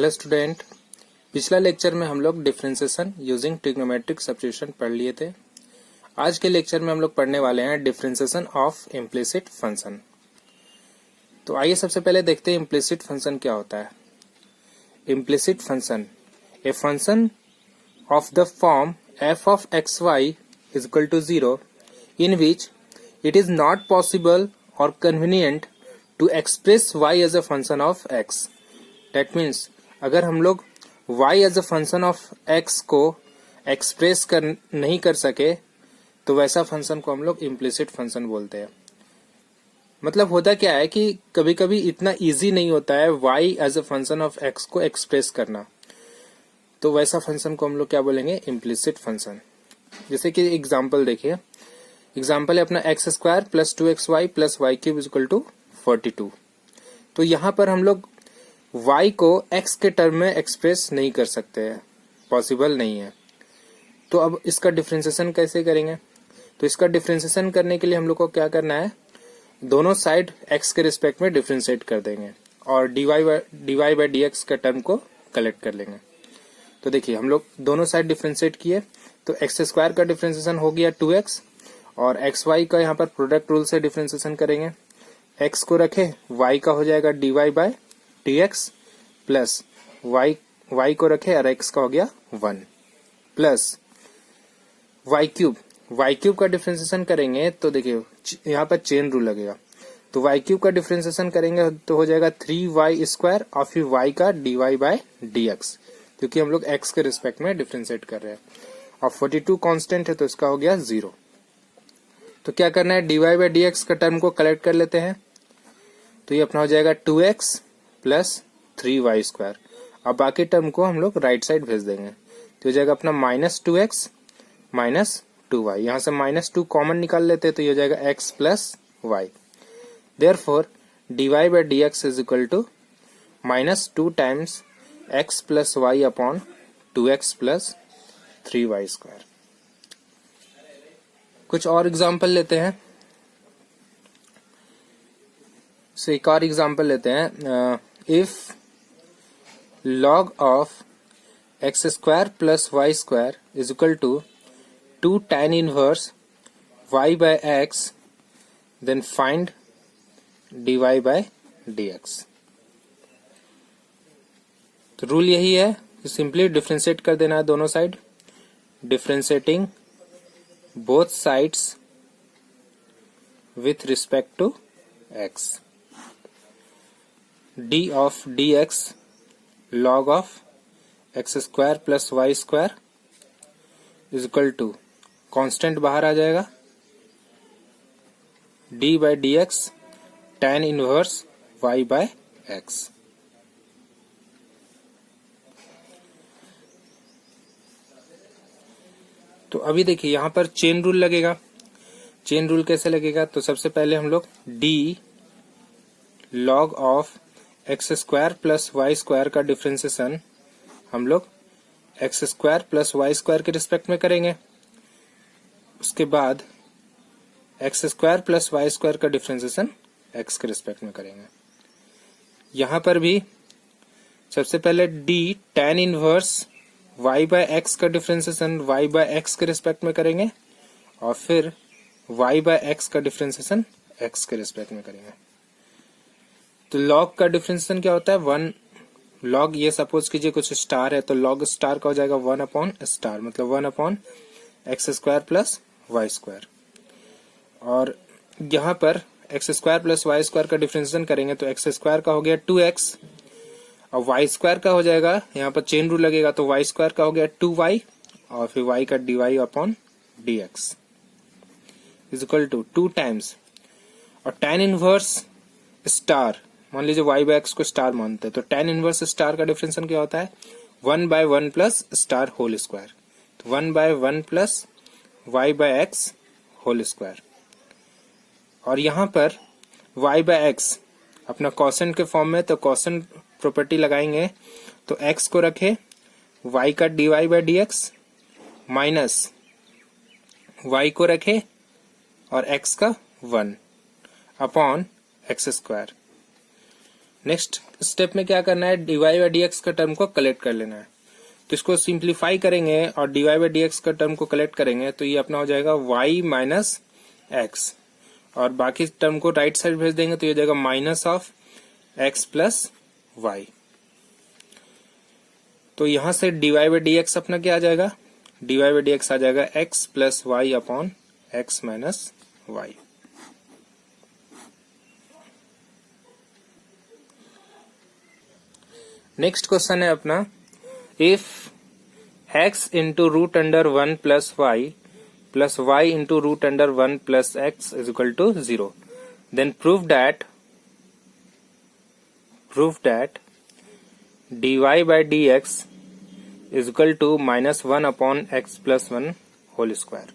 Hello student, पिछला lecture में हम लोग डिफरेंशिएशन यूजिंग ट्रिग्नोमेट्रिक सब्स्टिट्यूशन पढ़ लिए थे। आज के लेक्चर में हम लोग पढ़ने वाले हैं डिफरेंशिएशन ऑफ इम्प्लिसिट फंक्शन। तो आइए सबसे पहले देखते हैं इम्प्लिसिट फंक्शन क्या होता है। Implicit function A function of the form f of xy is equal to 0 in which it is not possible or convenient to express y as a function of x। That means अगर हम लोग y as a function of x को express नहीं कर सके तो वैसा function को हम लोग इम्प्लिसिट फंक्शन बोलते हैं। मतलब होता क्या है कि कभी कभी इतना इजी नहीं होता है y as a function of x को एक्सप्रेस करना, तो वैसा फंक्शन को हम लोग क्या बोलेंगे, इम्प्लिसिट फंक्शन। जैसे कि एग्जाम्पल देखिए, एग्जाम्पल है अपना x² plus 2xy plus y cube is equal to 42। तो यहाँ पर हम लोग y को x के टर्म में एक्सप्रेस नहीं कर सकते हैं, पॉसिबल नहीं है। तो अब इसका डिफरेंशिएशन कैसे करेंगे? तो इसका डिफरेंशिएशन करने के लिए हम लोग को क्या करना है, दोनों साइड x के रिस्पेक्ट में डिफरेंशिएट कर देंगे और dy बाई dx का टर्म को कलेक्ट कर लेंगे। तो देखिए हम लोग दोनों साइड डिफरेंशिएट किए तो x² का डिफरेंशिएशन हो गया 2x और xy का यहाँ पर प्रोडक्ट रूल से डिफरेंशिएशन करेंगे। x को रखे, y का हो जाएगा dy by dx plus y को रखे और x का हो गया 1 प्लस y क्यूब का डिफरेंशिएशन करेंगे तो देखिए यहाँ पर चेन रूल लगेगा। तो y क्यूब का डिफरेंशिएशन करेंगे तो हो जाएगा 3y² और फिर y का dy बाई dx, क्योंकि हम लोग x के रिस्पेक्ट में डिफरेंशिएट कर रहे हैं। और 42 कांस्टेंट है तो इसका हो गया 0। तो क्या करना है, dy बाई dx का टर्म को कलेक्ट कर लेते हैं। तो ये अपना हो जाएगा 2x प्लस 3y²। अब बाकी टर्म को हम लोग राइट साइड भेज देंगे तो हो जाएगा अपना -2x माइनस 2y। यहाँ से -2 कॉमन निकाल लेते हैं तो ये हो जाएगा x plus y। Therefore dy by dx is equal to -2 times x plus y upon 2x plus 3y²। कुछ और एग्जाम्पल लेते हैं। सो एक और एग्जाम्पल लेते हैं। If log of x² plus y² is equal to 2 tan inverse y by x, then find dy by dx। तो rule यही है कि सिंपली डिफरेंशिएट कर देना है दोनों side, differentiating both sides with respect to x। d of dx log of x² plus y² is equal to, constant बाहर आ जाएगा, d by dx tan inverse y by x। तो अभी देखिए यहाँ पर चेन रूल लगेगा। चेन रूल कैसे लगेगा, तो सबसे पहले हम लोग d log of x² plus y² का डिफरेंशिएशन हम लोग x² प्लस y² के रिस्पेक्ट में करेंगे। उसके बाद x² प्लस y² का डिफरेंशिएशन x के रिस्पेक्ट में करेंगे। यहाँ पर भी सबसे पहले d tan inverse y by x का डिफरेंशिएशन y बाय x के रिस्पेक्ट में करेंगे और फिर y बाय x का डिफरेंशिएशन x के रिस्पेक्ट में करेंगे। तो log का डिफरेंशिएशन क्या होता है, 1 log, ये सपोज कीजिए कुछ स्टार है तो log स्टार का हो जाएगा 1 अपॉन स्टार, मतलब 1 अपॉन x² प्लस y²। और यहाँ पर x² प्लस y² का डिफरेंशिएशन करेंगे तो x² का हो गया 2x और y² का हो जाएगा, यहाँ पर चेन रूल लगेगा तो y² का हो गया 2y और फिर y का dy upon dx is equal to 2 times, और tan इनवर्स स्टार, मान लीजिए y बाय x को स्टार मानते हैं तो tan इनवर्स स्टार का डिफरेंशिएशन क्या होता है, 1 by 1 plus star whole square. तो 1 by 1 plus y by x whole square. और यहाँ पर y बाय x अपना कोसेंट के फॉर्म में, तो कोसेंट प्रॉपर्टी लगाएंगे तो x को रखे, y का dy by dx minus y को रखे और x का 1 अपॉन x²। नेक्स्ट स्टेप में क्या करना है, dy बाई dx का टर्म को कलेक्ट कर लेना है। तो इसको सिंप्लीफाई करेंगे और dy बाई dx का टर्म को कलेक्ट करेंगे तो ये अपना हो जाएगा y माइनस एक्स, और बाकी टर्म को राइट साइड भेज देंगे तो ये हो जाएगा minus of x plus y. तो यहां से dy बाई dx अपना क्या आ जाएगा, dy बाई dx आ जाएगा x plus y upon x minus y. Next question है अपना, if x into root under 1 plus y into root under 1 plus x is equal to 0, then prove that dy by dx is equal to minus 1 upon x plus 1 whole square.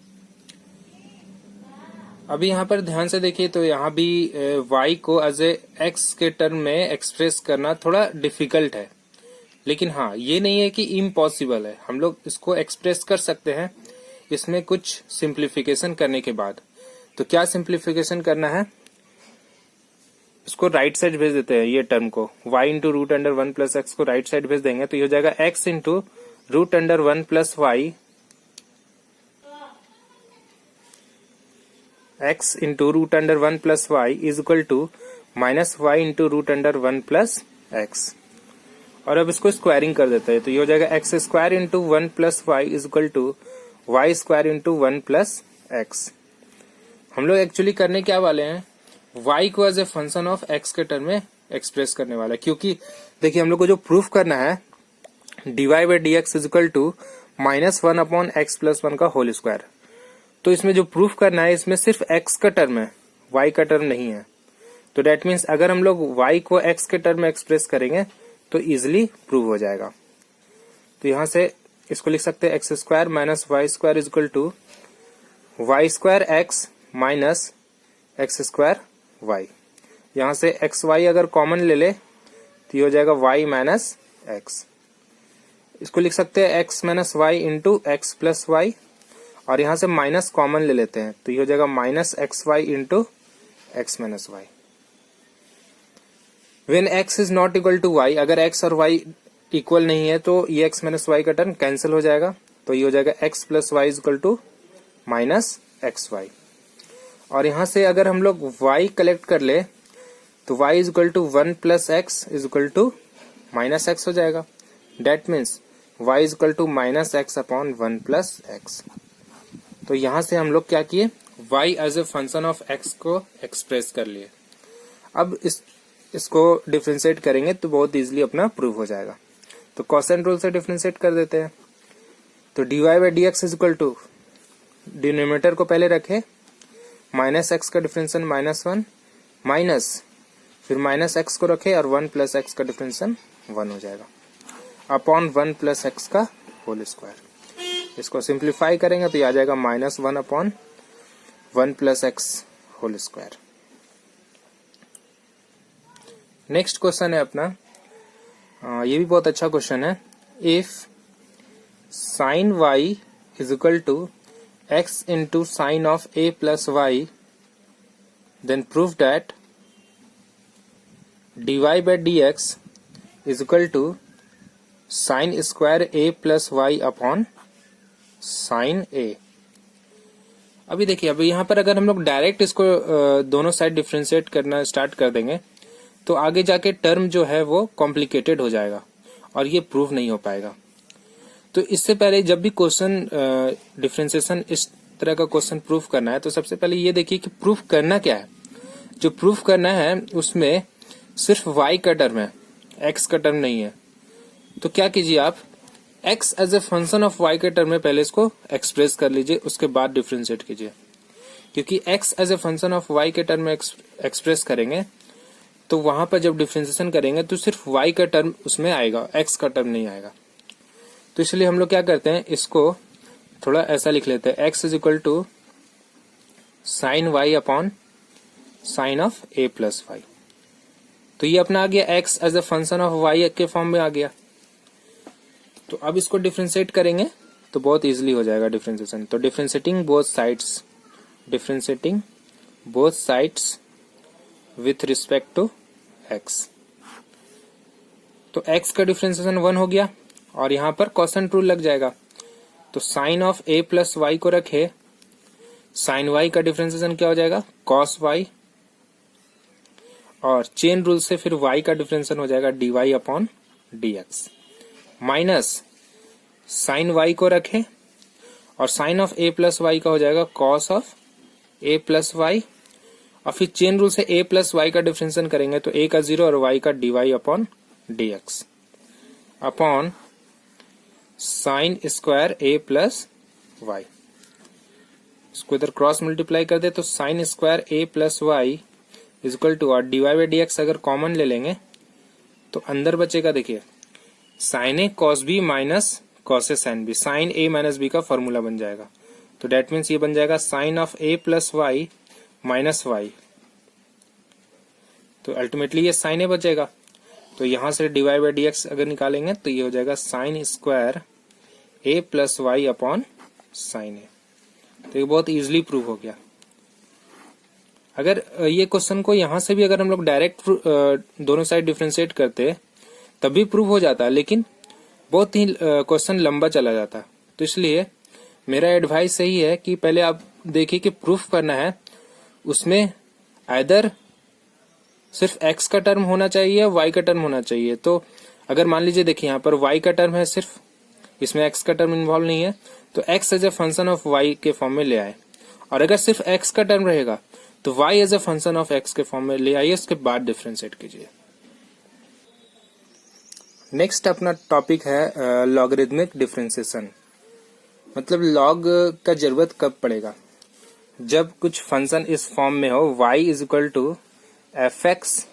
अभी यहाँ पर ध्यान से देखिए तो यहाँ भी y को एज ए x के टर्म में एक्सप्रेस करना थोड़ा डिफिकल्ट है, लेकिन हाँ ये नहीं है कि इम्पॉसिबल है, हम लोग इसको एक्सप्रेस कर सकते हैं इसमें कुछ सिंप्लीफिकेशन करने के बाद। तो क्या सिंप्लीफिकेशन करना है, इसको राइट साइड भेज देते हैं, ये टर्म को y into root under 1 plus x को राइट साइड भेज देंगे तो ये हो जाएगा x into root under 1 plus y, x into root under 1 plus Y is equal to minus y into root under 1 plus x. और अब इसको स्क्वायरिंग कर देते हैं तो ये हो जाएगा x square into 1 plus Y is equal to y square into 1 plus x. हम लोग एक्चुअली करने क्या वाले हैं, y को as a function of x के टर्म में एक्सप्रेस करने वाला है, क्योंकि देखिए हम लोग को जो प्रूफ करना है dy by dx is equal to minus 1 upon x plus 1 का होल स्क्वायर। तो इसमें जो प्रूफ करना है इसमें सिर्फ x का टर्म है, y का टर्म नहीं है। तो डेट मीन्स अगर हम लोग y को x के टर्म में एक्सप्रेस करेंगे तो इजिली प्रूव हो जाएगा। तो यहां से इसको लिख सकते हैं x square minus y square is equal to y square x minus x square y. यहां से एक्स वाई अगर कॉमन ले ले तो ये हो जाएगा वाई माइनस एक्स। इसको लिख सकते हैं x minus y into x plus y, और यहां से माइनस कॉमन ले लेते हैं तो ये हो जाएगा minus x y into x minus y. When x is not equal to y, अगर एक्स और वाई इक्वल नहीं है तो ये एक्स माइनस वाई का टर्म कैंसिल हो जाएगा तो ये हो जाएगा x plus Y is equal to minus x y. और यहां से अगर हम लोग y कलेक्ट कर ले तो y is equal to 1 plus x is equal to minus x हो जाएगा। That means y is equal to minus x upon 1 plus x. तो यहां से हम लोग क्या किए, y as a function of x को एक्सप्रेस कर लिए। अब इसको डिफ्रेंशिएट करेंगे तो बहुत इजीली अपना प्रूव हो जाएगा। तो कोसेंट रूल से डिफ्रेंशिएट कर देते हैं। तो dy by dx is equal to, denominator को पहले रखे, माइनस एक्स का डिफरेंशियल माइनस 1 माइनस फिर माइनस एक्स को रखे और 1 प्लस एक्स का डिफरेंशियल 1 हो जाएगा अपॉन 1 प्लस एक्स का होल स्क्वायर। इसको सिंप्लीफाई करेंगे तो ये आ जाएगा minus 1 upon 1 plus x whole square. Next question है अपना, ये भी बहुत अच्छा क्वेश्चन है। If sine y is equal to x into sine of a plus y, then prove that dy by dx is equal to sine square a plus y upon sine a। अभी देखिए, अभी यहाँ पर अगर हम लोग direct इसको दोनों साइड डिफ्रेंशिएट करना स्टार्ट कर देंगे तो आगे जाके टर्म जो है वो कॉम्प्लिकेटेड हो जाएगा और ये प्रूव नहीं हो पाएगा। तो इससे पहले जब भी क्वेश्चन डिफरेंशिएशन इस तरह का क्वेश्चन प्रूफ करना है तो सबसे पहले ये देखिए कि प्रूफ करना क्या है। जो प्रूफ करना है उसमें सिर्फ y का टर्म है, x का टर्म नहीं है। तो क्या कीजिए आप x as a function of y के टर्म में पहले इसको एक्सप्रेस कर लीजिए, उसके बाद डिफरेंशिएट कीजिए। क्योंकि x as a function of y के टर्म में एक्सप्रेस करेंगे तो वहां पर जब डिफरेंशिएशन करेंगे तो सिर्फ y का टर्म उसमें आएगा, x का टर्म नहीं आएगा। तो इसलिए हम लोग क्या करते हैं, इसको थोड़ा ऐसा लिख लेते हैं, x is equal to sine y upon sine of a plus y. तो ये अपना आ गया x as a function of y के फॉर्म में आ गया। तो अब इसको डिफरेंशिएट करेंगे तो बहुत इजीली हो जाएगा डिफरेंशिएशन। तो differentiating both sides with respect to x। तो x का डिफरेंशिएशन 1 हो गया और यहाँ पर क्वोशंट रूल लग जाएगा। तो sine of a plus y को रखे, साइन y का डिफरेंशिएशन क्या हो जाएगा, कॉस y, और चेन रूल से फिर y का डिफरेंशिएशन हो जाएगा dy upon dx, minus sine y को रखे और sine of a plus y का हो जाएगा cos of a plus y, और फिर चेन रूल से a प्लस वाई का डिफरेंशिएशन करेंगे तो a का 0 और y का dy upon dx upon sine square a plus y. इसको इधर क्रॉस मल्टीप्लाई कर दे तो साइन square a plus Y is equal to, और dy बाई dx अगर कॉमन ले लेंगे तो अंदर बचेगा, देखिए sine a cos b minus cos a sine b, sine a minus b का फॉर्मूला बन जाएगा। तो डेट मीन्स ये बन जाएगा sine of a plus y minus y, तो अल्टीमेटली ये साइन a बचेगा। तो यहां से dy बाई dx अगर निकालेंगे तो ये हो जाएगा sine square a plus y upon sine a। तो ये बहुत इजीली प्रूव हो गया। अगर ये क्वेश्चन को यहां से भी अगर हम लोग डायरेक्ट दोनों साइड डिफरेंशिएट करते तब भी प्रूव हो जाता, लेकिन बहुत ही क्वेश्चन लंबा चला जाता। तो इसलिए मेरा एडवाइस यही है कि पहले आप देखिए कि प्रूफ करना है, उसमें आइदर सिर्फ x का टर्म होना चाहिए या y का टर्म होना चाहिए। तो अगर मान लीजिए देखिए यहाँ पर y का टर्म है सिर्फ, इसमें x का टर्म इन्वॉल्व नहीं है, तो x as a function of y के फॉर्म में ले आए, और अगर सिर्फ x का टर्म रहेगा तो y as a function of x के फॉर्म में ले आइए, उसके बाद डिफरेंशिएट कीजिए। नेक्स्ट अपना टॉपिक है लॉगरिथमिक डिफरेंशिएशन। मतलब लॉग का जरूरत कब पड़ेगा, जब कुछ फंक्शन इस फॉर्म में हो y is equal to f x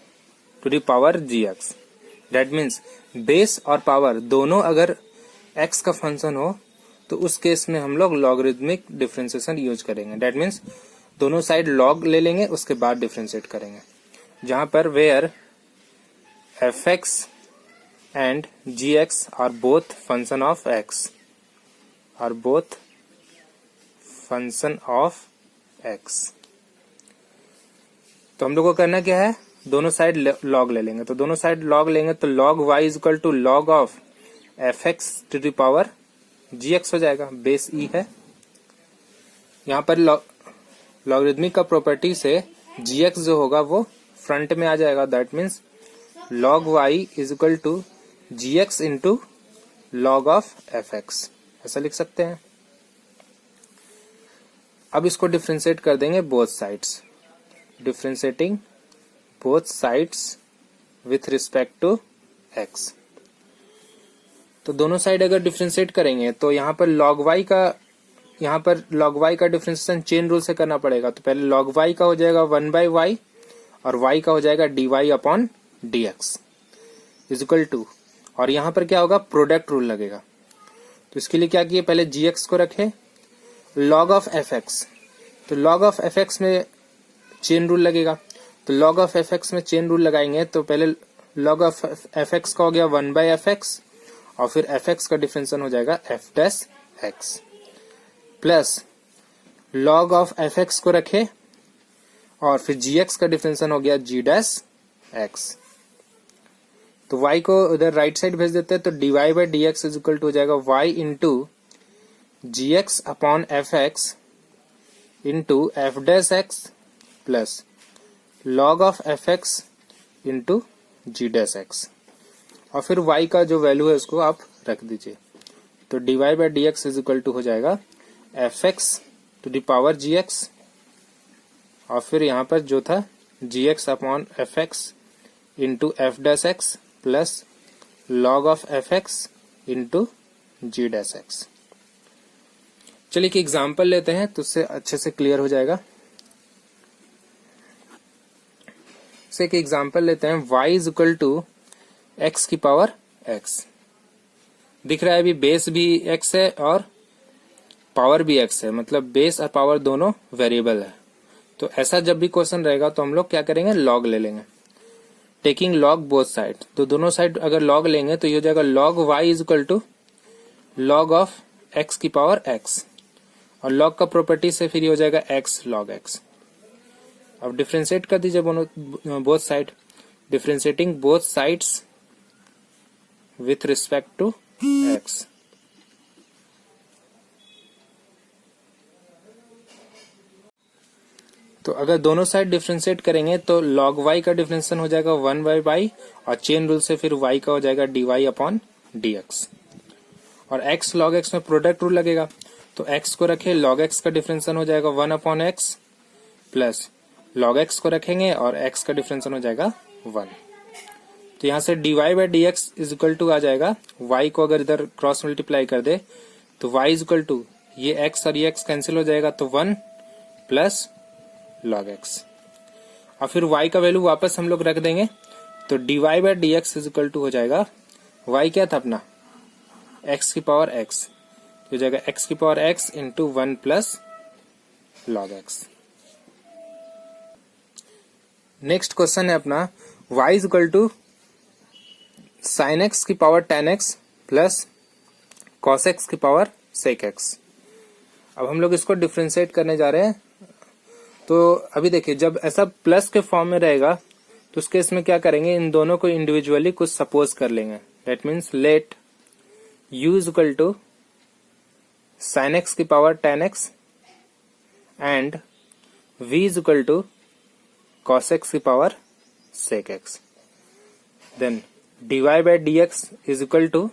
to the power g x. That means base और पावर दोनों अगर x का फंक्शन हो तो उस केस में हम लोग लॉगरिथमिक डिफरेंशिएशन यूज करेंगे। डेट मीन्स दोनों साइड लॉग ले लेंगे, उसके बाद डिफरेंशिएट करेंगे, जहां पर where f x and g x are both function of x, are both function of x। तो हम लोग को करना क्या है, दोनों साइड लॉग ले लेंगे। तो दोनों साइड लॉग लेंगे तो log y is equal to log of f x to the power g x हो जाएगा, बेस e है। यहाँ पर लॉगरिथमिक का प्रॉपर्टी से जी एक्स जो होगा वो फ्रंट में आ जाएगा। That means log y is equal to g x into log of f x, ऐसा लिख सकते हैं। अब इसको डिफरेंशिएट कर देंगे both sides, differentiating both sides with respect to x। तो दोनों साइड अगर डिफरेंशिएट करेंगे तो यहाँ पर log y का डिफरेंशिएशन चेन रूल से करना पड़ेगा। तो पहले log y का हो जाएगा 1 बाई वाई और y का हो जाएगा dy upon dx is equal to, और यहाँ पर क्या होगा, प्रोडक्ट रूल लगेगा। तो इसके लिए क्या किए, पहले gx को रखे, log ऑफ fx, तो log ऑफ fx में चेन रूल लगेगा। तो log ऑफ fx में चेन रूल लगाएंगे तो पहले log ऑफ fx का हो गया 1 बाई fx और फिर fx का डिफरेंशिएशन हो जाएगा f dash x, plus log of fx को रखे और फिर gx का डिफरेंशिएशन हो गया g डैश x। तो y को उधर राइट साइड भेज देते हैं तो dy by dx is equal to हो जाएगा y into g x upon f x into f dash x plus log of f x into g dash x, और फिर y का जो वैल्यू है उसको आप रख दीजिए। तो dy by d x is equal to हो जाएगा f x to the power g x, और फिर यहाँ पर जो था g x upon f x into f dash x plus log of f x into g dash x. चलिए कि एग्जाम्पल लेते हैं तो उससे अच्छे से क्लियर हो जाएगा। से एक एग्जाम्पल लेते हैं, y is equal to x की पावर x। दिख रहा है अभी बेस भी x है और पावर भी x है, मतलब बेस और पावर दोनों वेरिएबल है। तो ऐसा जब भी क्वेश्चन रहेगा तो हम लोग क्या करेंगे, लॉग ले लेंगे, टेकिंग लॉग बोथ साइड। तो दोनों साइड अगर लॉग लेंगे तो ये हो जाएगा log y is equal to log of x की पावर x, और लॉग का प्रॉपर्टी से फिर ये हो जाएगा x log x। अब डिफरेंशिएट कर दीजिए both side, differentiating both sides with respect to x. तो अगर दोनों साइड डिफरेंशिएट करेंगे तो log y का डिफरेंशिएशन हो जाएगा 1/y और चेन रूल से फिर y का हो जाएगा dy अपॉन dx। और x log x में प्रोडक्ट रूल लगेगा, तो x को रखे log x का डिफरेंशिएशन हो जाएगा 1/x प्लस log x को रखेंगे और x का डिफरेंशिएशन हो जाएगा 1। तो यहाँ से dy/dx इज इक्वल टू आ जाएगा, y को अगर इधर क्रॉस मल्टीप्लाई कर दे तो y इज इक्वल टू ये x और ये x कैंसिल हो जाएगा तो 1 प्लस log x। और फिर y का वैल्यू वापस हम लोग रख देंगे तो dy/dx इज इक्वल टू हो जाएगा, y क्या था अपना x की पावर x, हो जाएगा x की power x into 1 plus log x। Next question है अपना y is equal to sine x की power tan x plus cos x की पावर sec x। अब हम लोग इसको डिफरेंशिएट करने जा रहे हैं। तो अभी देखिए, जब ऐसा प्लस के फॉर्म में रहेगा तो उस केस में क्या करेंगे, इन दोनों को इंडिविजुअली कुछ सपोज कर लेंगे। That means let u is equal to sine x की power tan x and v is equal to cos x की power sec x। Then dy/dx is equal to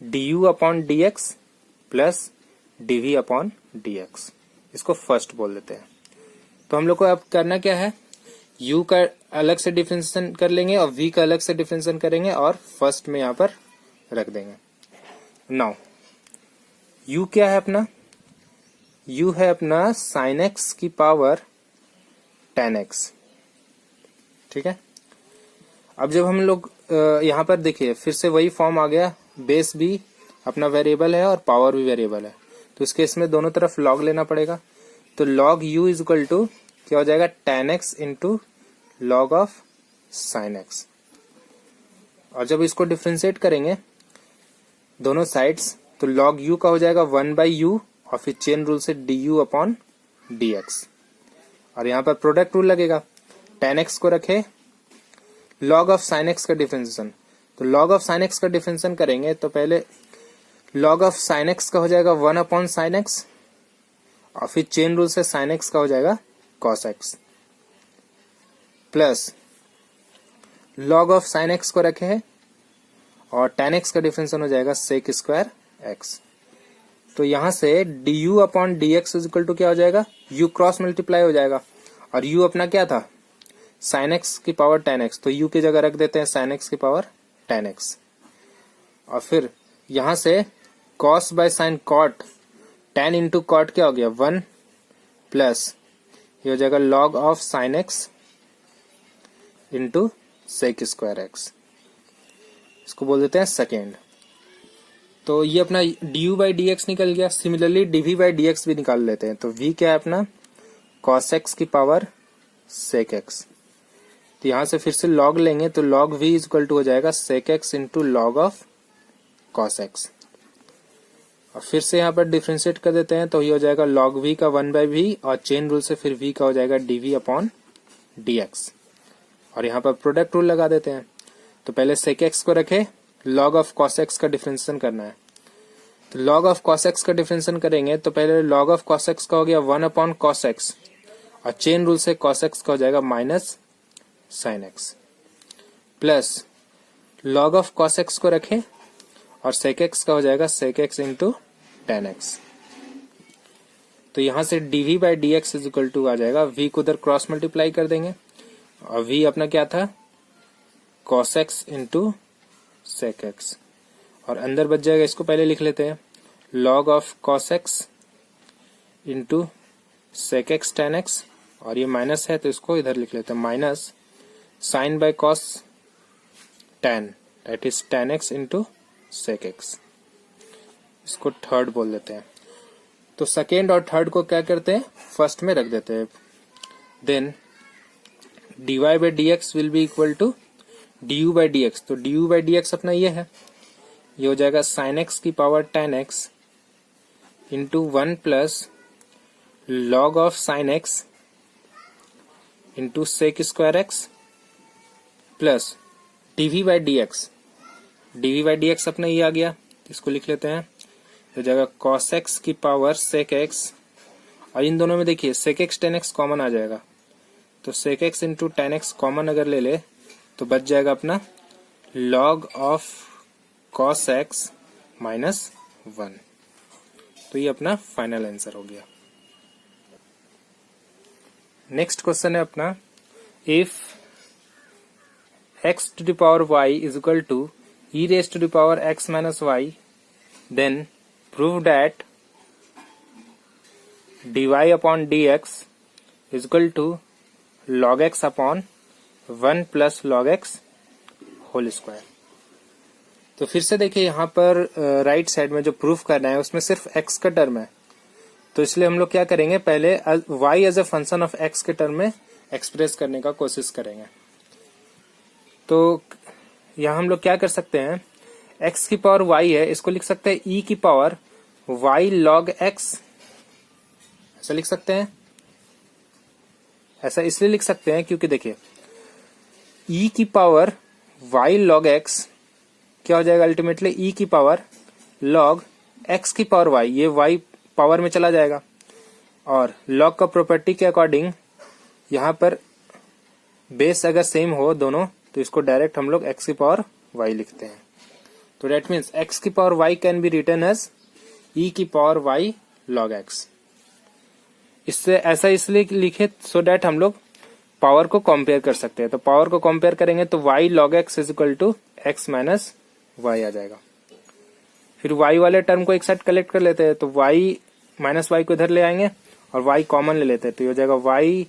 du upon dx plus dv upon dx। इसको first बोल देते हैं। तो हम लोग को अब करना क्या है, u का अलग से डिफरेंशिएशन कर लेंगे और v का अलग से डिफरेंशिएशन करेंगे और फर्स्ट में यहाँ पर रख देंगे। नाउ u क्या है अपना, u है अपना sin x की पावर tan x। ठीक है, अब जब हम लोग यहाँ पर देखिए फिर से वही फॉर्म आ गया, बेस भी अपना वेरिएबल है और पावर भी वेरिएबल है, तो इस केस में दोनों तरफ log लेना पड़ेगा। तो log u is equal to क्या हो जाएगा, tan x into log of sin x। और जब इसको डिफरेंशिएट करेंगे दोनों साइड्स तो log u का हो जाएगा 1/u और फिर चेन रूल से du अपॉन dx। और यहाँ पर प्रोडक्ट रूल लगेगा, tan x को रखे log ऑफ sin x का डिफरेंशिएशन। तो log ऑफ sin x का डिफरेंशिएशन करेंगे तो पहले log ऑफ sin x का हो जाएगा 1/sin x और फिर चेन रूल से sin x का हो जाएगा cos x plus log of sin x को रखे हैं और tan x का डिफरेंशिएशन हो जाएगा sec स्क्वायर x। तो यहां से du upon dx is equal to क्या हो जाएगा, u क्रॉस मल्टीप्लाई हो जाएगा और u अपना क्या था sin x की पावर tan x, तो u की जगह रख देते हैं sin x की पावर tan x। और फिर यहां से cos by sin cot, tan इंटू cot क्या हो गया 1 प्लस ये हो जाएगा log of sin x into sec square x। इसको बोल देते हैं सेकेंड। तो ये अपना du/dx निकल गया। सिमिलरली dv/dx भी निकाल लेते हैं। तो v क्या है अपना cos x की पावर sec x। तो यहां से फिर से log लेंगे तो log v is equal to हो जाएगा sec x into log of cos x। और फिर से यहाँ पर डिफरेंशिएट कर देते हैं तो ये हो जाएगा log v का 1/v और चेन रूल से फिर v का हो जाएगा dv अपॉन dx। और यहाँ पर प्रोडक्ट रूल लगा देते हैं। तो पहले sec x को रखे, log ऑफ cos x का डिफरेंशिएशन करना है। तो log ऑफ cos x का डिफरेंशिएशन करेंगे तो पहले log ऑफ cos x का हो गया 1/cos x और चेन रूल से cos x का हो जाएगा minus sin x plus log of cos x को रखे और sec x का हो जाएगा sec x into tan x। तो यहां से dv/dx इज इक्वल टू आ जाएगा, v को उधर क्रॉस मल्टीप्लाई कर देंगे और v अपना क्या था cos x into sec x और अंदर बच जाएगा, इसको पहले लिख लेते हैं log of cos x into sec x tan x और ये माइनस है तो इसको इधर लिख लेते हैं minus sin by cos tan that is tan x into sec x। इसको थर्ड बोल देते हैं। तो सेकेंड और थर्ड को क्या करते हैं फर्स्ट में रख देते हैं। Then dy/dx will be equal to du/dx। तो du/dx अपना ये है, ये हो जाएगा sin x की power tan x into 1 plus log of sin x into sec square x plus dv/dx dv by d x अपना ये आ गया, इसको लिख लेते हैं, तो जाएगा कॉस एक्स की पावर सेक एक्स, और इन दोनों में देखिए sec x tan x common आ जाएगा, तो sec x into tan x common अगर ले ले तो बच जाएगा अपना log of cos x minus 1। तो ये अपना फाइनल आंसर हो गया। नेक्स्ट क्वेश्चन है अपना, if x to the power y is equal to e raised to the power x minus y, then prove that dy upon dx is equal to log x upon 1 plus log x whole square. तो फिर से देखिए यहाँ पर right side में जो proof करना है उसमें सिर्फ x का टर्म है, तो इसलिए हम लोग क्या करेंगे, पहले y as a function of x के टर्म में एक्सप्रेस करने का कोशिश करेंगे। तो यहाँ हम लोग क्या कर सकते हैं, x की पावर y है, इसको लिख सकते हैं e की पावर y log x, ऐसा लिख सकते हैं। ऐसा इसलिए लिख सकते हैं क्योंकि देखिए e की पावर y log x क्या हो जाएगा, अल्टीमेटली e की पावर log x की पावर y, ये y पावर में चला जाएगा, और log का प्रॉपर्टी के अकॉर्डिंग यहाँ पर बेस अगर सेम हो दोनों तो इसको डायरेक्ट हम लोग x की पावर y लिखते हैं। तो डेट मीन्स x की power y can be written as e की पावर y log x। इससे ऐसा इसलिए लिखे सो डेट हम लोग पावर को कंपेयर कर सकते हैं। तो पावर को कंपेयर करेंगे तो y log x is equal to x minus y आ जाएगा। फिर y वाले टर्म को एक साथ कलेक्ट कर लेते हैं, तो y माइनस वाई को इधर ले आएंगे और y कॉमन ले लेते हैं, तो ये हो जाएगा y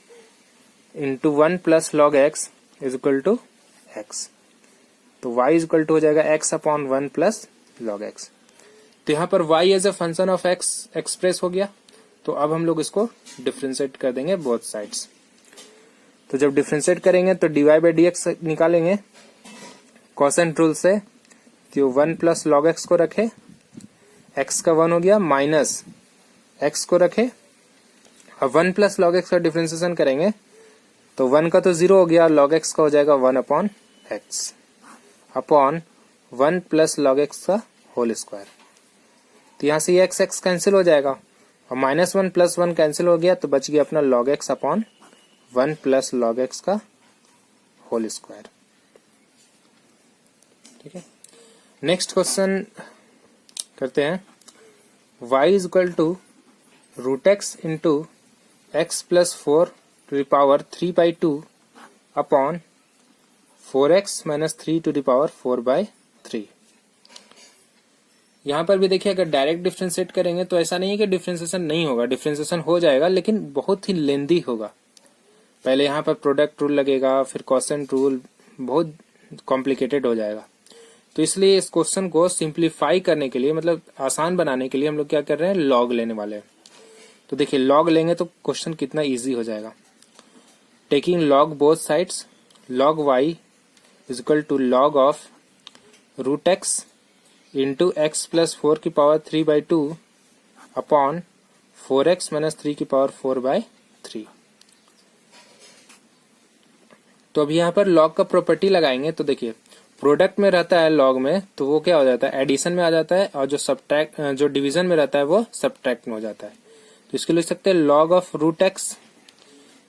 into 1 plus log x is equal to x। तो y इज इक्वल टू हो जाएगा x upon 1 plus log x। तो यहाँ पर y as a function of x express हो गया। तो अब हम लोग इसको डिफ्रेंशिएट कर देंगे बोथ साइड्स। तो जब डिफ्रेंशिएट करेंगे तो dy बाई डी एक्स निकालेंगे कोसेंट रूल से, तो 1 प्लस लॉग x को रखे, x का 1 हो गया, माइनस x को रखे, अब 1 प्लस लॉग x का डिफ्रेंशिएशन करेंगे तो 1 का तो 0 हो गया, log x का हो जाएगा 1 upon x upon 1 plus log x का होल स्क्वायर। तो यहाँ से ये x कैंसिल हो जाएगा और माइनस 1 प्लस 1 कैंसिल हो गया, तो बच गया अपना log x upon 1 plus log x का होल स्क्वायर। ठीक है, नेक्स्ट क्वेश्चन करते हैं, y is equal to root x into x plus 4 to the power 3/2 upon 4x minus 3 to the power 4/3। यहाँ पर भी देखिए अगर डायरेक्ट डिफ्रेंशिएट करेंगे तो ऐसा नहीं है कि डिफ्रेंशिएशन नहीं होगा, डिफ्रेंशिएशन हो जाएगा लेकिन बहुत ही लेंदी होगा। पहले यहाँ पर प्रोडक्ट रूल लगेगा, फिर कोसेंट रूल, बहुत कॉम्प्लिकेटेड हो जाएगा। तो इसलिए इस क्वेश्चन को सिंप्लीफाई करने के लिए, मतलब आसान बनाने के लिए हम लोग क्या कर रहे हैं, लॉग लेने वाले हैं। तो देखिए लॉग लेंगे तो क्वेश्चन कितना इजी हो जाएगा। Taking log both sides, log y is equal to log of root x into x plus 4 की पावर 3/2 अपॉन 4x माइनस 3 की पावर 4/3। तो अभी यहाँ पर log का प्रॉपर्टी लगाएंगे, तो देखिए प्रोडक्ट में रहता है log में तो वो क्या हो जाता है, एडिशन में आ जाता है, और जो डिवीजन में रहता है वो सब्ट्रैक्ट में हो जाता है। तो इसको लिख सकते हैं log of root x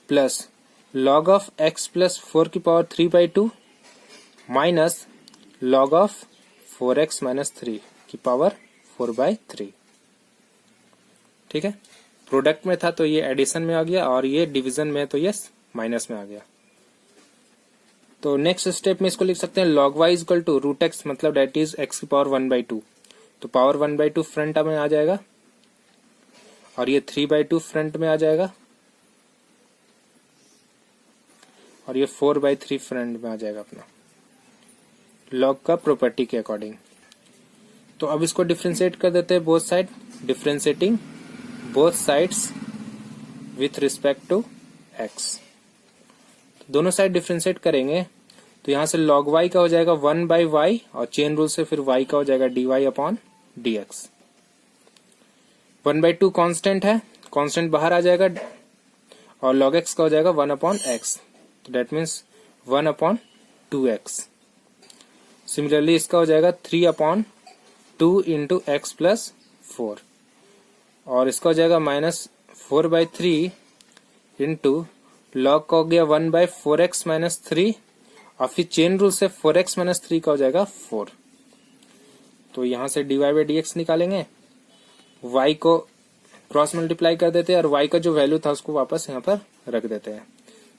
plus log of x plus 4 की power 3/2 minus log of 4x minus 3 की पावर 4/3। ठीक है, प्रोडक्ट में था तो ये एडिशन में आ गया, और ये डिवीजन में तो ये माइनस में आ गया। तो नेक्स्ट स्टेप में इसको लिख सकते हैं log y is equal to root x, मतलब डेट इज x की पावर 1/2। तो पावर 1/2 फ्रंट में आ जाएगा और ये 3/2 फ्रंट में आ जाएगा और ये 4/3 फ्रंट में आ जाएगा अपना log का प्रॉपर्टी के अकॉर्डिंग। तो अब इसको डिफ्रेंशिएट कर देते हैं both side, differentiating both sides with respect to x। दोनों साइड डिफ्रेंशिएट करेंगे तो यहाँ से log y का हो जाएगा 1/y और चेन रूल से फिर y का हो जाएगा dy अपॉन dx। 1/2 कांस्टेंट है, कांस्टेंट बाहर आ जाएगा, और log x का हो जाएगा 1/x। तो डेट मीन्स 1/2x। सिमिलरली इसका हो जाएगा 3/2 इंटू एक्स प्लस 4 और इसका हो जाएगा -4/3 इंटू लॉग का हो गया 1/4x माइनस 3 और फिर चेन रूल से 4x माइनस 3 का हो जाएगा 4। तो यहां से dy/dx निकालेंगे, y को क्रॉस मल्टीप्लाई कर देते हैं और y का जो वैल्यू था उसको वापस यहाँ पर रख देते हैं।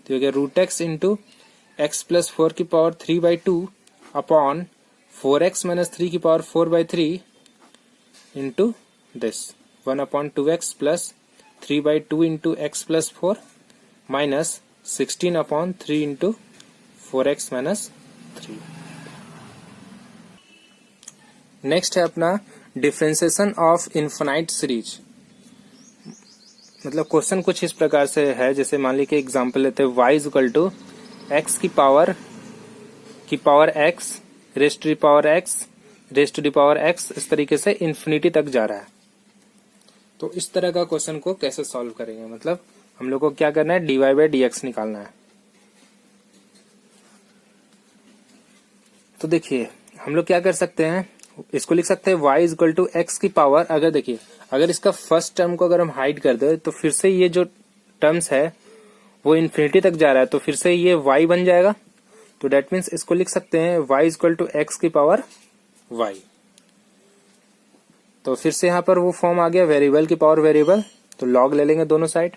तो ये √x इंटू एक्स प्लस 4 की पावर 3/2 अपॉन 4x माइनस 3 की power 4/3 into this 1/2x plus 3/2 into x plus 4 minus 16/3 into 4x minus 3। Next है अपना डिफरेंशिएशन ऑफ इनफाइनाइट सीरीज। मतलब क्वेश्चन कुछ इस प्रकार से है, जैसे मान लीजिए एग्जांपल लेते हैं y इक्वल टू एक्स की power x raised to the power x raised to the power x, इस तरीके से इंफिनिटी तक जा रहा है। तो इस तरह का क्वेश्चन को कैसे सॉल्व करेंगे, मतलब हम लोग को क्या करना है, dy/dx निकालना है। तो देखिए हम लोग क्या कर सकते हैं, इसको लिख सकते हैं y इक्वल टू एक्स की पावर, अगर देखिए अगर इसका फर्स्ट टर्म को अगर हम हाइड कर दे तो फिर से ये जो टर्म्स है वो इन्फिनिटी तक जा रहा है, तो फिर से ये y बन जाएगा। तो डेट मीन्स इसको लिख सकते हैं y इक्वल टू एक्स की पावर y। तो फिर से यहाँ पर वो फॉर्म आ गया वेरिएबल की पावर वेरिएबल, तो लॉग ले लेंगे दोनों साइड,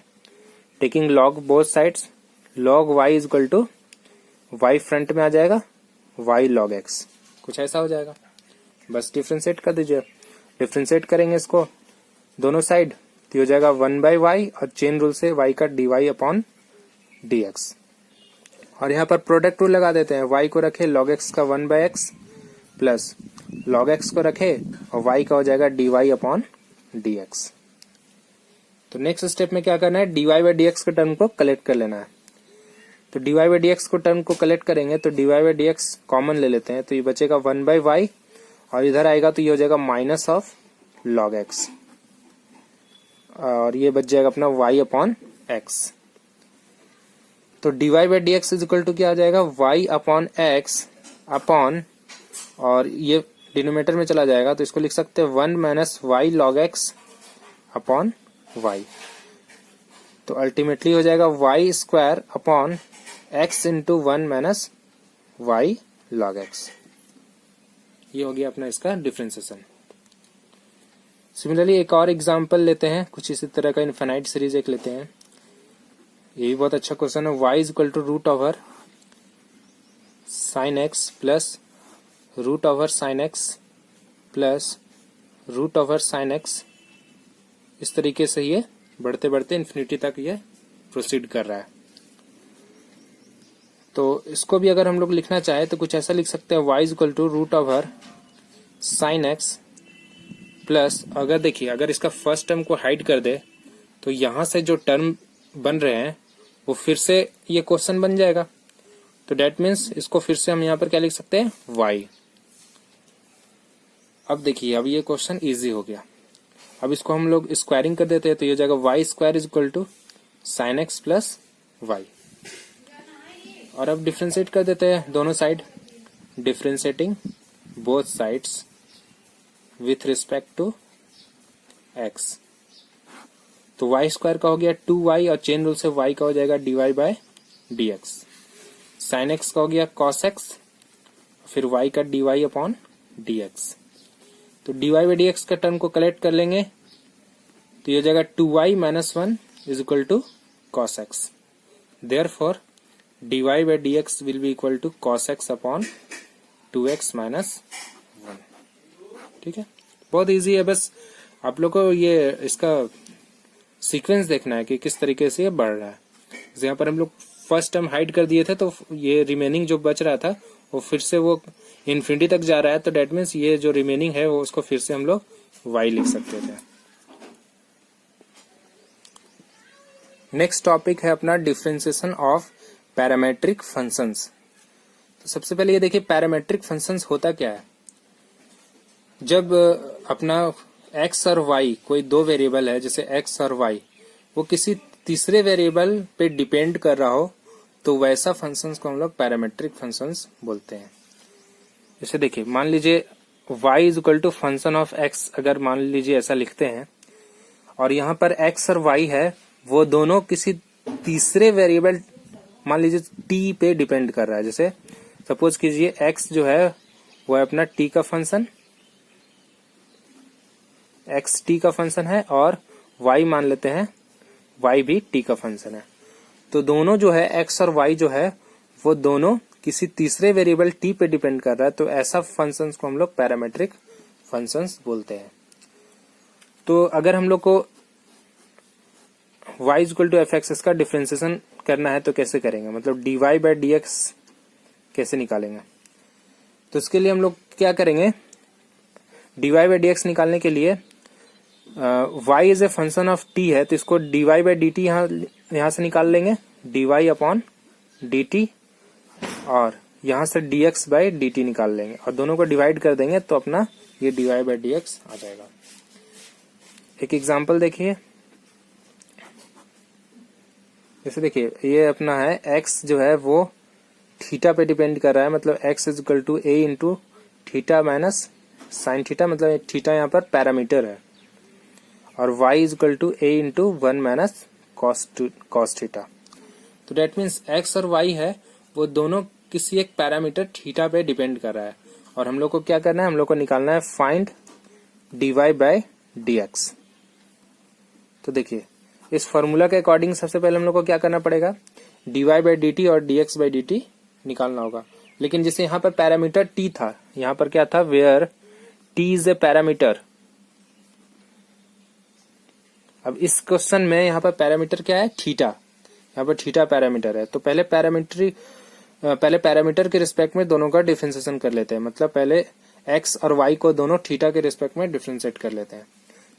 taking log both sides, log y equal to y front में आ जाएगा y log x, कुछ ऐसा हो जाएगा। बस डिफ्रेंशिएट कर दीजिए, डिफ्रेंशिएट करेंगे इसको दोनों साइड, तो हो जाएगा 1/y और चेन रूल से y का dy/dx। और यहाँ पर प्रोडक्ट रूल लगा देते हैं, y को रखे log x का 1/x प्लस log x को रखे और y का हो जाएगा dy/dx। तो नेक्स्ट स्टेप में क्या करना है, dy/dx के टर्म को कलेक्ट कर लेना है। तो dy/dx को टर्म को कलेक्ट करेंगे तो dy/dx कॉमन ले लेते हैं, तो ये बचेगा 1/y और इधर आएगा तो ये हो जाएगा माइनस ऑफ log x और ये बच जाएगा अपना y/x। तो dy/dx इज इक्वल टू क्या आ जाएगा, y/x अपॉन, और ये डिनोमिनेटर में चला जाएगा तो इसको लिख सकते हैं 1 minus y log x upon y। तो अल्टीमेटली हो जाएगा y square upon x into 1 minus y log x। ये हो गया अपना इसका डिफरेंशिएशन। सिमिलरली एक और एग्जांपल लेते हैं, कुछ इसी तरह का इनफाइनाइट सीरीज एक लेते हैं। ये भी बहुत अच्छा क्वेश्चन है, y equal to root over sine x plus root over sine x plus root over sine x, इस तरीके से ये बढ़ते बढ़ते इन्फिनिटी तक ये प्रोसीड कर रहा है। तो इसको भी अगर हम लोग लिखना चाहे तो कुछ ऐसा लिख सकते हैं, y equal to root over sine x plus, अगर देखिए अगर इसका फर्स्ट टर्म को हाइड कर दे तो यहां से जो टर्म बन रहे हैं वो फिर से ये क्वेश्चन बन जाएगा। तो डेट मीन्स इसको फिर से हम यहाँ पर क्या लिख सकते हैं, y। अब देखिए अब ये क्वेश्चन इजी हो गया। अब इसको हम लोग स्क्वायरिंग कर देते हैं तो ये हो जाएगा y square is equal to sine x plus y. और अब डिफ्रेंशिएट कर देते हैं दोनों side, differentiating both sides with respect to x। तो y स्क्वायर का हो गया 2y और चेन रूल से y का हो जाएगा dy/dx। साइन x का हो गया cos x, फिर y का dy/dx। तो dy/dx का टर्म को कलेक्ट कर लेंगे तो ये हो जाएगा 2y minus 1 is equal to cos x। Therefore dy/dx will be equal to cos x upon 2x minus 1। ठीक है, बहुत इजी है, बस आप लोग को ये इसका सीक्वेंस देखना है कि किस तरीके से ये बढ़ रहा है। यहाँ पर हम लोग फर्स्ट टर्म हाइड कर दिए थे तो ये रिमेनिंग जो बच रहा था वो फिर से वो इन्फिनिटी तक जा रहा है, तो डेट मीन्स ये जो रिमेनिंग है वो उसको फिर से हम लोग y लिख सकते थे। नेक्स्ट टॉपिक है अपना डिफरेंशिएशन ऑफ पैरामेट्रिक फंक्शंस। तो सबसे पहले ये देखिए पैरामेट्रिक फंक्शंस होता क्या है। जब अपना x और y कोई दो वेरिएबल है, जैसे x और y, वो किसी तीसरे वेरिएबल पे डिपेंड कर रहा हो तो वैसा फंक्शंस को हम लोग पैरामेट्रिक फंक्शंस बोलते हैं। जैसे देखिए मान लीजिए y is equal to function of x, अगर मान लीजिए ऐसा लिखते हैं और यहाँ पर x और y है वो दोनों किसी तीसरे वेरिएबल मान लीजिए t पे डिपेंड कर रहा है। जैसे सपोज कीजिए x जो है वो है अपना t का फंक्शन, x t का फंक्शन है और y मान लेते हैं y भी t का फंक्शन है। तो दोनों जो है x और y जो है वो दोनों किसी तीसरे वेरिएबल t पे डिपेंड कर रहा है, तो ऐसा फंक्शंस को हम लोग पैरामीट्रिक फंक्शंस बोलते हैं। तो अगर हम लोग को y equal to f x का डिफरेंशिएशन करना है तो कैसे करेंगे, मतलब dy बाई डी एक्स कैसे निकालेंगे। तो इसके लिए हम लोग क्या करेंगे, dy बाई डी एक्स निकालने के लिए y is a function of t है तो इसको dy बाई डी टी यहाँ से निकाल लेंगे, dy अपॉन डी टी, और यहाँ से dx बाई डी टी निकाल लेंगे और दोनों को डिवाइड कर देंगे तो अपना ये dy बाई डी एक्स आ जाएगा। एक एग्जांपल देखिए, जैसे देखिए ये अपना है x जो है वो थीटा पे डिपेंड कर रहा है, मतलब x is equal to a into theta minus sine theta, मतलब थीटा यहाँ पर पैरामीटर है, और y is equal to a into one minus cos theta. तो डेट मीन्स x और y है वो दोनों किसी एक पैरामीटर थीटा पे डिपेंड कर रहा है, और हम लोग को क्या करना है, हम लोग को निकालना है find dy by d x. तो देखिए इस फॉर्मूला के अकॉर्डिंग सबसे पहले हम लोग को क्या करना पड़ेगा, dy बाई डी टी और dx बाई डी टी निकालना होगा। लेकिन जैसे यहाँ पर पैरामीटर t था, यहाँ पर क्या था, where t is a parameter. अब इस क्वेश्चन में यहाँ पर पैरामीटर क्या है, थीटा, यहाँ पर थीटा पैरामीटर है। तो पहले पैरामीटर के रिस्पेक्ट में दोनों का डिफरेंशिएशन कर लेते हैं, मतलब पहले x और y को दोनों थीटा के रिस्पेक्ट में डिफरेंशिएट कर लेते हैं।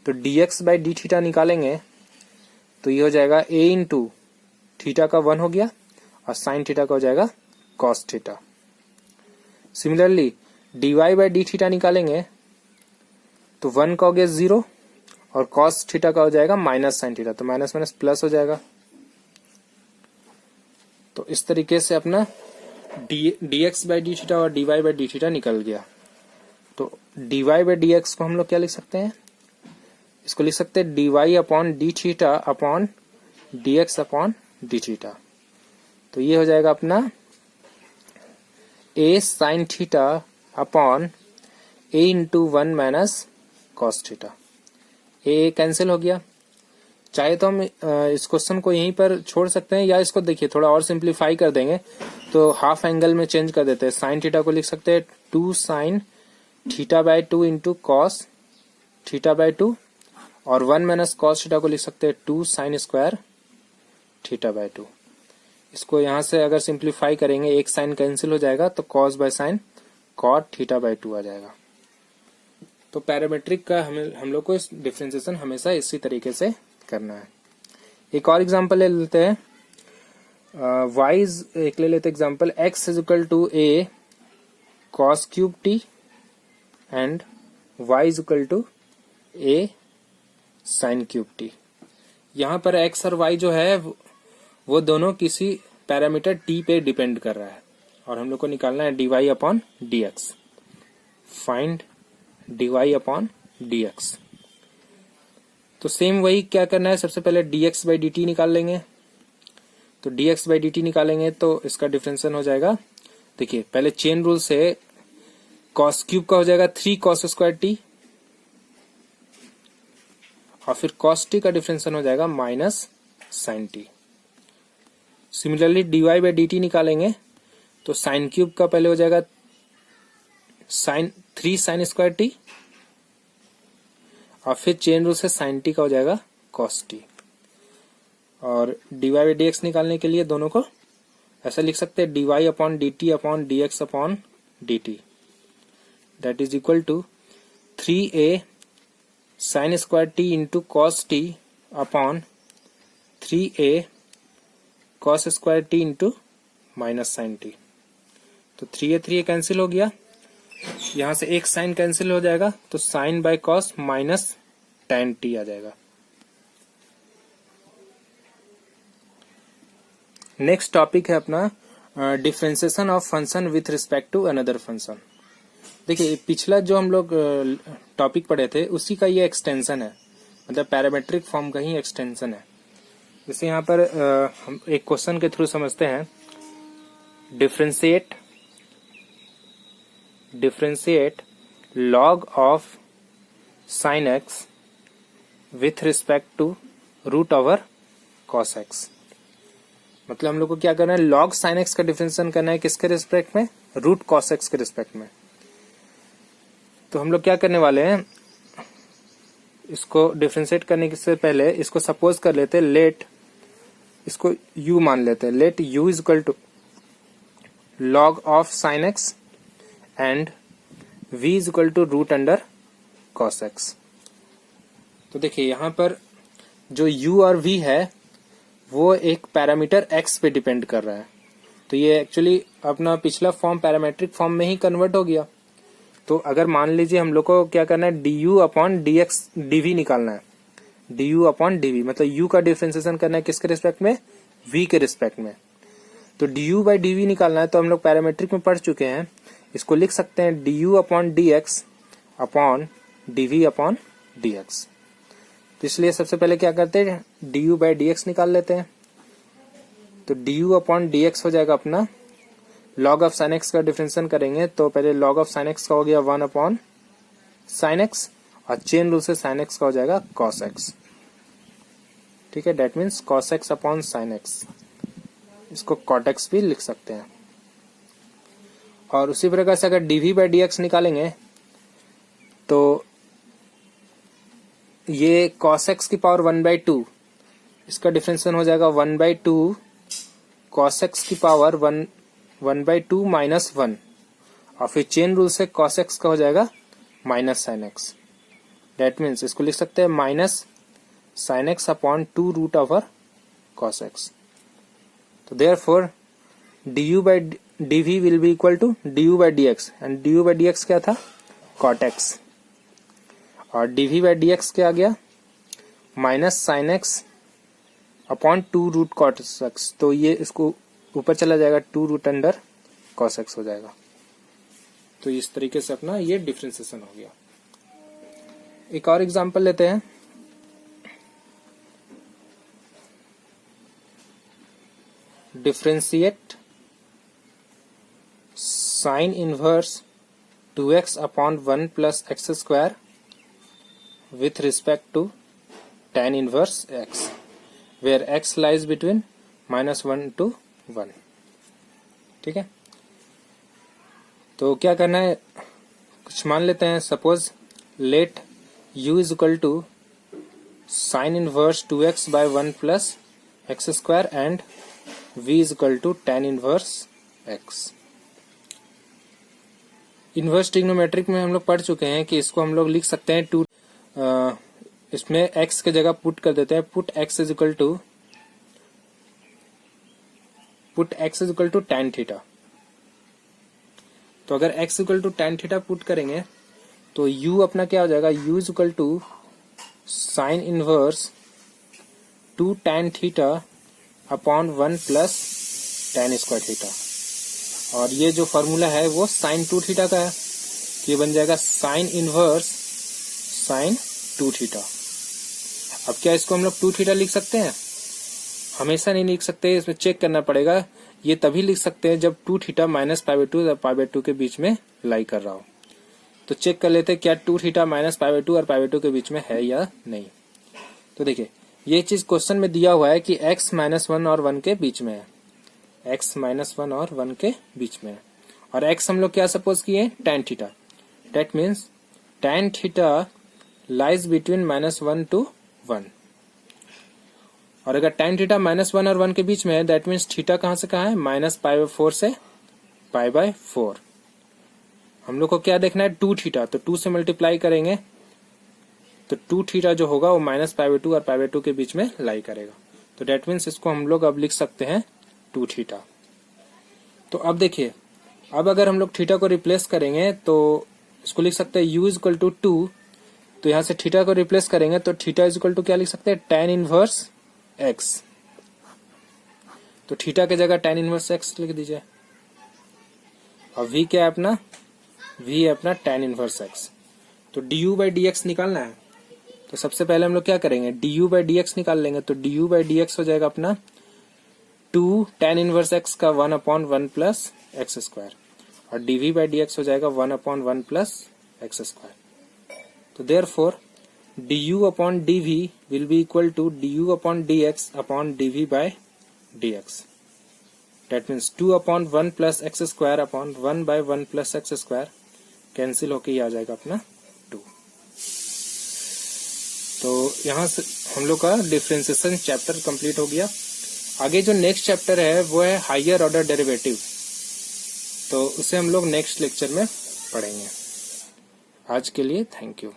तो dx बाई डी थीटा निकालेंगे तो ये हो जाएगा a इंटू थीटा का 1 हो गया और साइन थीटा का हो जाएगा cos theta. Similarly dy by D theta निकालेंगे तो 1 का हो गया 0 और कॉस थीटा का हो जाएगा माइनस साइन थीटा, तो माइनस माइनस प्लस हो जाएगा। तो इस तरीके से अपना dx बाई डी थीटा और dy बाई डी थीटा निकल गया। तो dy बाई डी एक्स को हम लोग क्या लिख सकते हैं, इसको लिख सकते हैं dy upon D theta upon dx upon D theta. तो ये हो जाएगा अपना a sine theta upon a into one minus cos theta. a cancel हो गया। चाहे तो हम इस क्वेश्चन को यहीं पर छोड़ सकते हैं या इसको देखिए थोड़ा और सिंप्लीफाई कर देंगे तो हाफ एंगल में चेंज कर देते हैं। साइन थीटा को लिख सकते हैं 2 sine theta by 2 into cos theta by 2, और 1 माइनस कॉस थीटा को लिख सकते हैं 2 साइन स्क्वायर थीटा बाई 2। इसको यहाँ से अगर सिंप्लीफाई करेंगे एक साइन कैंसिल हो जाएगा तो cos by sine cot theta by 2 आ जाएगा। तो पैरामीट्रिक का हम लोग को इस डिफरेंशिएशन हमेशा इसी तरीके से करना है। एक और एग्जांपल ले लेते हैं, एक ले लेते example, x is equal to a cos cube t and y is equal to a sin cube t। यहाँ पर x और y जो है वो दोनों किसी पैरामीटर t पे डिपेंड कर रहा है और हम लोग को निकालना है dy upon d x. Find dy upon d x. तो सेम वही क्या करना है, सबसे पहले dx बाई डी टी निकाल लेंगे। तो dx बाई डी टी निकालेंगे तो इसका डिफरेंशिएशन हो जाएगा, देखिए पहले चेन रूल से cos क्यूब का हो जाएगा 3 cos स्क्वायर t और फिर cos t का डिफरेंशिएशन हो जाएगा minus sine t। Similarly dy by d t निकालेंगे तो साइन क्यूब का पहले हो जाएगा साइन 3 साइन स्क्वायर t और फिर चेन रूल से साइन टी का हो जाएगा कॉस टी। और dy बाई डी एक्स निकालने के लिए दोनों को ऐसा लिख सकते हैं dy upon d t upon d x upon d t, that is equal to 3a sine square t into cos t upon 3a cos square t into minus sine t. तो 3a कैंसिल हो गया, यहां से एक sign cancel हो जाएगा तो sine by cos minus tan t आ जाएगा। नेक्स्ट टॉपिक है अपना differentiation of function with respect to another function. देखिए पिछला जो हम लोग टॉपिक पढ़े थे उसी का ये एक्सटेंशन है, मतलब पैरामेट्रिक फॉर्म का ही एक्सटेंशन है। जैसे यहाँ पर हम एक क्वेश्चन के थ्रू समझते हैं। Differentiate log of sin x with respect to root over cos x। मतलब हम लोग को क्या करना है, log sin x का डिफरेंशिएशन करना है किसके रिस्पेक्ट में, रूट cos x के रिस्पेक्ट में। तो हम लोग क्या करने वाले हैं, इसको डिफरेंशिएट करने से पहले इसको सपोज कर लेते हैं, लेट इसको u मान लेते हैं, let u is equal to log of sin x and v is equal to root under cos x। तो देखिए यहाँ पर जो u और v है वो एक पैरामीटर x पे डिपेंड कर रहा है। तो ये एक्चुअली अपना पिछला फॉर्म पैरामेट्रिक फॉर्म में ही कन्वर्ट हो गया। तो अगर मान लीजिए हम लोग को क्या करना है, du अपॉन dx dv निकालना है, du अपॉन dv मतलब u का डिफरेंशिएशन करना है किसके रिस्पेक्ट में, v के रिस्पेक्ट में। तो du बाई dv निकालना है, तो हम लोग पैरामेट्रिक में पढ़ चुके हैं, इसको लिख सकते हैं du upon dx upon dv upon dx। तो इसलिए सबसे पहले क्या करते हैं, du बाई dx निकाल लेते हैं। तो du अपॉन dx हो जाएगा अपना, log ऑफ sin x का डिफरेंशिएशन करेंगे तो पहले log ऑफ sin x का हो गया 1 अपॉन sin x और चेन रूल से sin x का हो जाएगा cos x। ठीक है, that means cos x upon sin x, इसको cot x भी लिख सकते हैं। और उसी प्रकार से अगर dv बाई dx निकालेंगे तो ये cos x की पावर 1/2, इसका डिफरेंशिएशन हो जाएगा 1/2 cos x की पावर 1/2 माइनस 1 और फिर चेन रूल से cos x का हो जाएगा minus sin x। That means इसको लिख सकते हैं minus sin x upon 2 root over cos x। तो therefore du by dv will be equal to du by dx and du by dx क्या था, cot x, और dv बाई dx क्या आ गया, minus sin x upon 2 root cot x। तो ये इसको ऊपर चला जाएगा, 2 रूट अंडर cos x हो जाएगा। तो इस तरीके से अपना ये डिफरेंशिएशन हो गया। एक और एग्जांपल लेते हैं। Differentiate sine inverse 2x upon 1 plus x square with respect to tan inverse x where x lies between -1 to 1। ठीक है, तो क्या करना है, कुछ मान लेते हैं, suppose let u is equal to sine inverse 2x by 1 plus x square and v is equal to tan inverse x। Inverse trigonometric में हम लोग पढ़ चुके हैं कि इसको हम लोग लिख सकते हैं इसमें x के जगह पुट कर देते हैं, put x is equal to tan theta. तो अगर x equal to tan theta put करेंगे तो u अपना क्या हो जाएगा, u is equal to sine inverse 2 tan थीटा upon 1 plus tan square theta. और ये जो फॉर्मूला है वो साइन 2 थीटा का है, ये बन जाएगा साइन इनवर्स साइन 2 थीटा। अब क्या इसको हम लोग 2 थीटा लिख सकते हैं, हमेशा नहीं लिख सकते, इसमें चेक करना पड़ेगा। ये तभी लिख सकते हैं जब 2 थीटा माइनस π/2 और π/2 के बीच में लाई कर रहा हो। तो चेक कर लेते हैं क्या 2 थीटा माइनस π/2 और π/2 के बीच में है या नहीं। तो देखिए ये चीज क्वेश्चन में दिया हुआ है कि x -1 और 1 के बीच में है, x -1 और 1 के बीच में है, और x हम लोग क्या सपोज किए, tan theta. That means tan theta lies between -1 to 1। और अगर tan थीटा -1 और 1 के बीच में है, दैट मीन्स थीटा कहां से कहां है, -π/4 से π/4। हम लोग को क्या देखना है, 2 थीटा, तो 2 से मल्टीप्लाई करेंगे तो 2 थीटा जो होगा वो -π/2 और π/2 के बीच में लाई करेगा। तो दैट मीन्स इसको हम लोग अब लिख सकते हैं 2 थीटा। तो अब देखिए, अब अगर हम लोग थीटा को रिप्लेस करेंगे तो इसको लिख सकते हैं u इज इक्वल टू 2। तो यहां से थीटा को रिप्लेस करेंगे तो थीटा इज इक्वल टू क्या लिख सकते हैं, tan इनवर्स x। तो थीटा के जगह tan इनवर्स x लिख दीजिए। और v क्या है अपना, v है अपना tan इनवर्स x। तो du बाई डी एक्स निकालना है, तो सबसे पहले हम लोग क्या करेंगे, du बाई डी एक्स निकाल लेंगे। तो du बाई डी एक्स हो जाएगा अपना 2 tan इनवर्स x का 1/1 प्लस एक्स स्क्वायर, और dv बाई डी एक्स हो जाएगा 1/1 प्लस एक्स स्क्वायर। तो therefore du upon dv will be equal to du upon dx upon dv by dx। That means 2/1 plus x square upon 1/1 plus x square cancel होके ये आ जाएगा अपना 2। तो यहाँ से हम लोग का डिफरेंशिएशन चैप्टर कंप्लीट हो गया। आगे जो नेक्स्ट चैप्टर है वो है हायर ऑर्डर डेरिवेटिव, तो उसे हम लोग नेक्स्ट लेक्चर में पढ़ेंगे। आज के लिए थैंक यू।